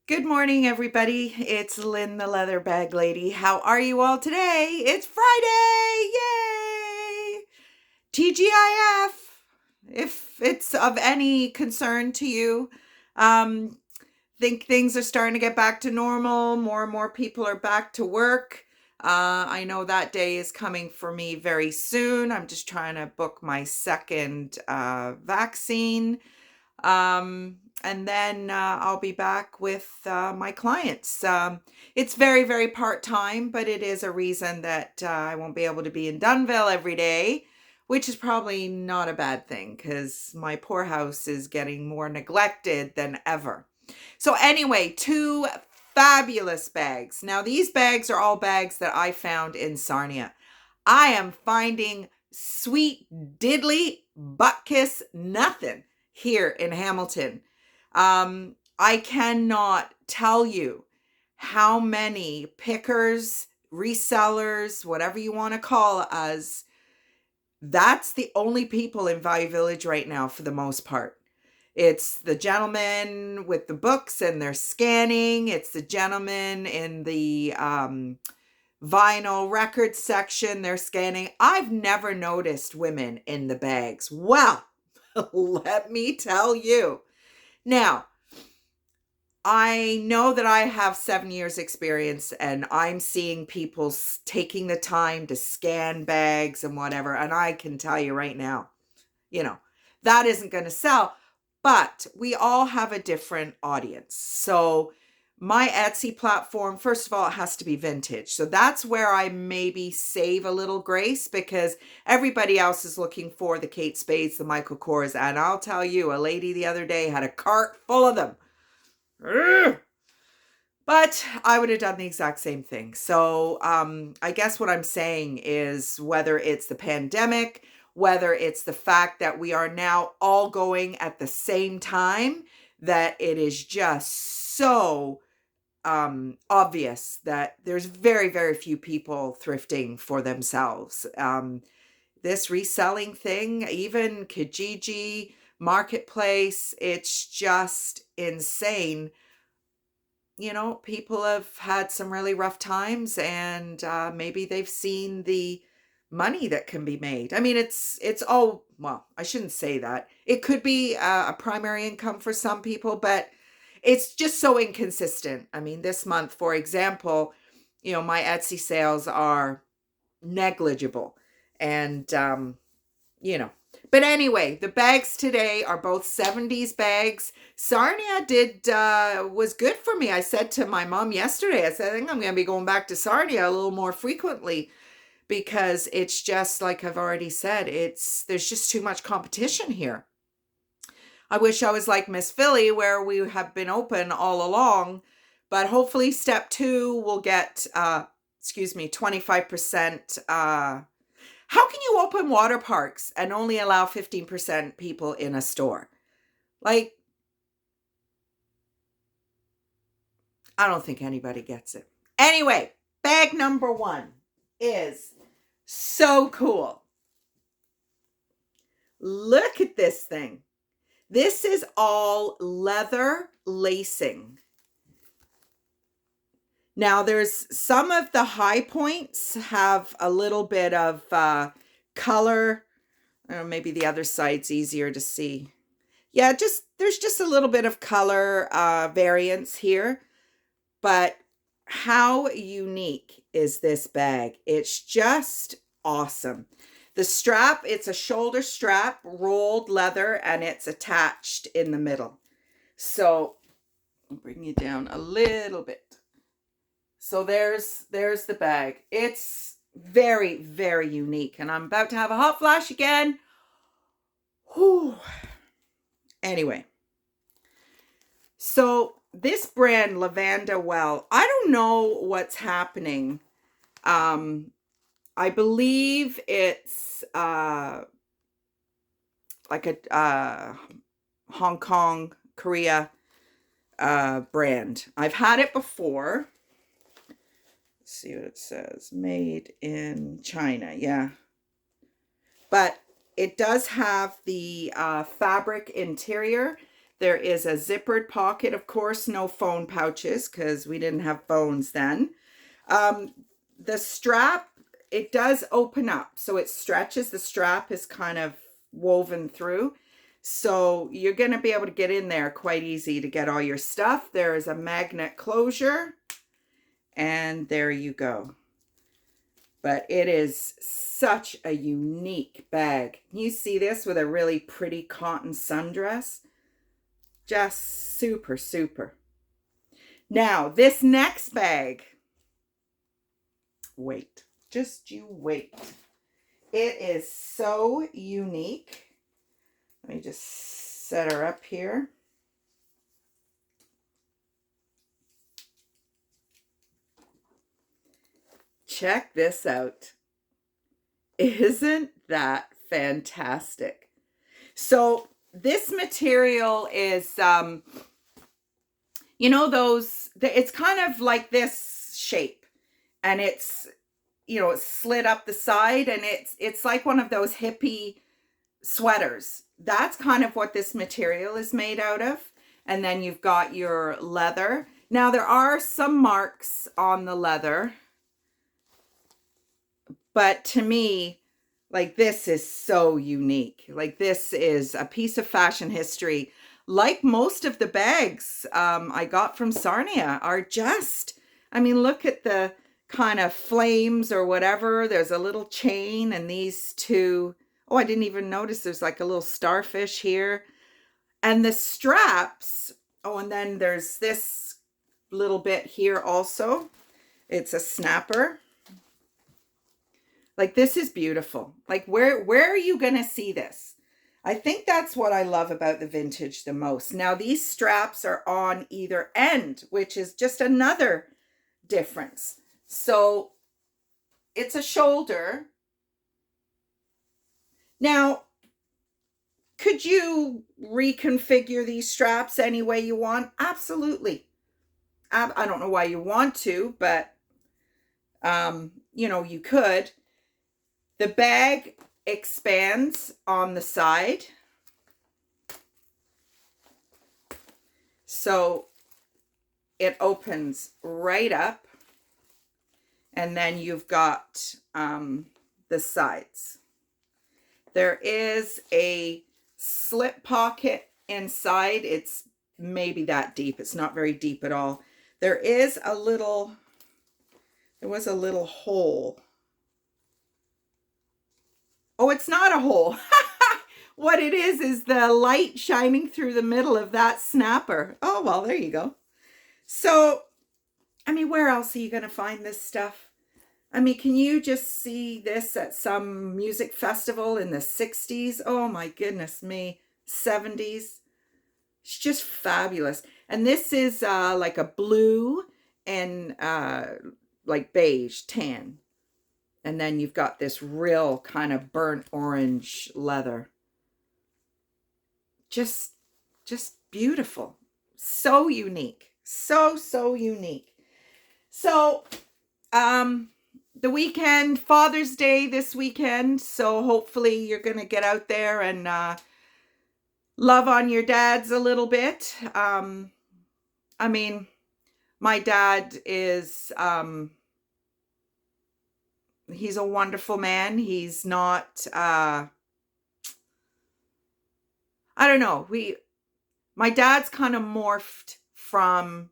Good morning, everybody. It's Lynn, the leather bag lady. How are you all today? It's Friday! Yay! TGIF. If it's of any concern to you, um, think things are starting to get back to normal. More and more people are back to work. I know that day is coming for me very soon. I'm just trying to book my second vaccine. And then I'll be back with my clients. It's very, very part time, but it is a reason that I won't be able to be in Dunville every day, which is probably not a bad thing because my poor house is getting more neglected than ever. So, anyway, two fabulous bags. Now, these bags are all bags that I found in Sarnia. I am finding sweet diddly butt kiss nothing here in Hamilton. I cannot tell you how many pickers, resellers, whatever you want to call us, that's the only people in Value Village right now for the most part. It's the gentleman with the books and they're scanning. It's the gentleman in the vinyl record section. They're scanning. I've never noticed women in the bags. Well, let me tell you. Now, I know that I have 7 years experience and I'm seeing people taking the time to scan bags and whatever. And I can tell you right now, that isn't going to sell, but we all have a different audience. So my Etsy platform, first of all, it has to be vintage. So that's where I maybe save a little grace because everybody else is looking for the Kate Spades, the Michael Kors. And I'll tell you, a lady the other day had a cart full of them. Ugh. But I would have done the exact same thing. So I guess what I'm saying is whether it's the pandemic, whether it's the fact that we are now all going at the same time, that it is just so obvious that there's very, very few people thrifting for themselves. This reselling thing, even Kijiji, Marketplace, it's just insane. People have had some really rough times and maybe they've seen the money that can be made. I mean, it's all, well, I shouldn't say that. It could be a primary income for some people, but it's just so inconsistent. I mean, this month, for example, my Etsy sales are negligible. And, you know, but anyway, the bags today are both 70s bags. Sarnia was good for me. I said to my mom yesterday, I said, I think I'm going to be going back to Sarnia a little more frequently because it's just like I've already said, there's just too much competition here. I wish I was like Miss Philly where we have been open all along, but hopefully step 2 will get, 25%, how can you open water parks and only allow 15% people in a store? Like, I don't think anybody gets it. Anyway, bag number 1 is so cool. Look at this thing. This is all leather lacing. Now, there's some of the high points have a little bit of color. Maybe the other side's easier to see. Yeah, there's just a little bit of color variance here. But how unique is this bag? It's just awesome. The strap, it's a shoulder strap, rolled leather, and it's attached in the middle. So I'll bring you down a little bit. So there's the bag. It's very, very unique. And I'm about to have a hot flash again. Whew. Anyway. So this brand, Lavanda Well, I don't know what's happening. I believe it's like a Hong Kong, Korea brand. I've had it before. See what it says. Made in China. Yeah. But it does have the fabric interior. There is a zippered pocket. Of course, no phone pouches because we didn't have phones then. Um, the strap, it does open up. So it stretches. The strap is kind of woven through. So you're going to be able to get in there quite easy to get all your stuff. There is a magnet closure. And there you go. But it is such a unique bag. You see this with a really pretty cotton sundress. Just super, super. Now, this next bag. Wait. Just you wait. It is so unique. Let me just set her up here. Check this out. Isn't that fantastic? So this material is, you know, it's kind of like this shape, and it's, you know, it's slid up the side, and it's like one of those hippie sweaters. That's kind of what this material is made out of. And then you've got your leather. Now there are some marks on the leather, but to me, like, this is so unique. Like, this is a piece of fashion history. Like most of the bags I got from Sarnia are just, I mean, look at the kind of flames or whatever. There's a little chain, and these two, oh, I didn't even notice there's like a little starfish here. And the straps, oh, and then there's this little bit here also. It's a snapper. Like, this is beautiful. Like, where are you going to see this? I think that's what I love about the vintage the most. Now, these straps are on either end, which is just another difference. So it's a shoulder. Now, could you reconfigure these straps any way you want? Absolutely. I don't know why you want to, but, you know, you could. The bag expands on the side. So it opens right up. And then you've got the sides. There is a slip pocket inside. It's maybe that deep. It's not very deep at all. There was a little hole. Oh, it's not a hole. What it is the light shining through the middle of that snapper. Oh, well, there you go. So, I mean, where else are you going to find this stuff? I mean, can you just see this at some music festival in the 60s? Oh, my goodness me. 70s. It's just fabulous. And this is like a blue and like beige tan. And then you've got this real kind of burnt orange leather. Just beautiful. So unique. So unique. So, the weekend, Father's Day this weekend. So hopefully you're going to get out there and love on your dads a little bit. I mean, my dad is... he's a wonderful man. He's not, I don't know. My dad's kind of morphed from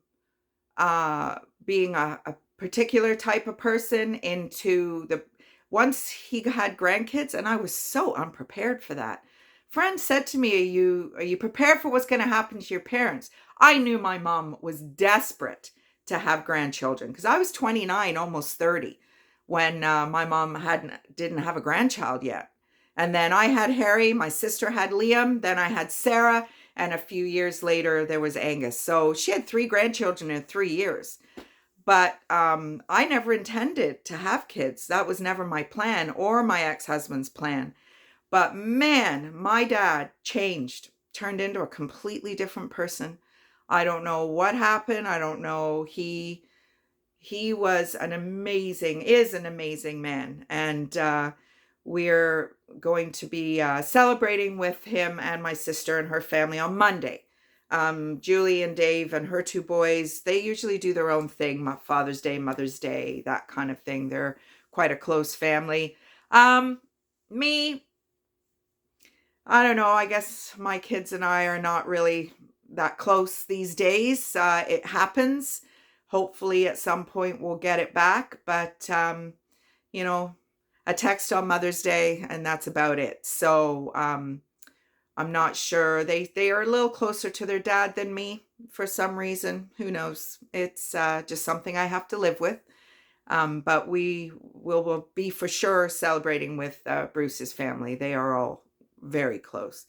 being a particular type of person into once he had grandkids, and I was so unprepared for that. Friend said to me, are you prepared for what's going to happen to your parents? I knew my mom was desperate to have grandchildren because I was 29, almost 30. When my mom didn't have a grandchild yet. And then I had Harry, my sister had Liam, then I had Sarah, and a few years later there was Angus. So she had 3 grandchildren in 3 years. But I never intended to have kids. That was never my plan or my ex-husband's plan. But man, my dad changed, turned into a completely different person. I don't know what happened. I don't know. He is an amazing man. And we're going to be celebrating with him and my sister and her family on Monday. Julie and Dave and her two boys, they usually do their own thing, Father's Day, Mother's Day, that kind of thing. They're quite a close family. Me, I don't know. I guess my kids and I are not really that close these days. It happens. Hopefully, at some point, we'll get it back. But, you know, a text on Mother's Day, and that's about it. So, I'm not sure. They are a little closer to their dad than me for some reason. Who knows? It's just something I have to live with. But we will be for sure celebrating with Bruce's family. They are all very close.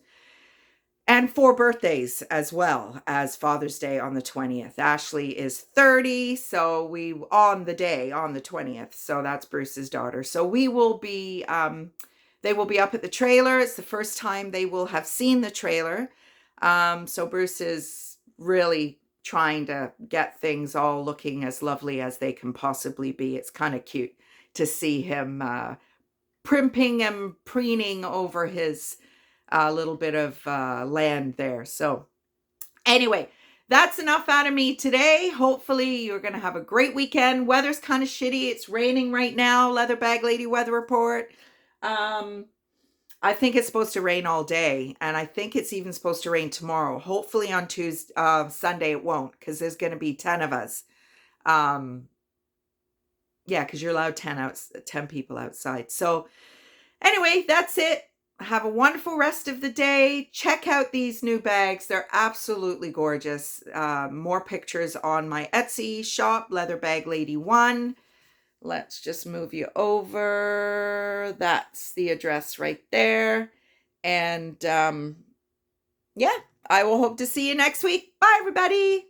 And 4 birthdays as well as Father's Day on the 20th. Ashley is 30, so we on the day on the 20th. So that's Bruce's daughter. So we will be they will be up at the trailer. It's the first time they will have seen the trailer. So Bruce is really trying to get things all looking as lovely as they can possibly be. It's kind of cute to see him primping and preening over his little bit of land there. So anyway, that's enough out of me today. Hopefully you're going to have a great weekend. Weather's kind of shitty. It's raining right now. Leather Bag Lady weather report. I think it's supposed to rain all day, and I think it's even supposed to rain tomorrow. Hopefully on Sunday it won't, because there's going to be 10 of us. Yeah, because you're allowed 10 people outside. So anyway, that's it. Have a wonderful rest of the day. Check out these new bags. They're absolutely gorgeous. More pictures on my Etsy shop, Leather Bag Lady 1. Let's just move you over. That's the address right there. And yeah, I will hope to see you next week. Bye, everybody.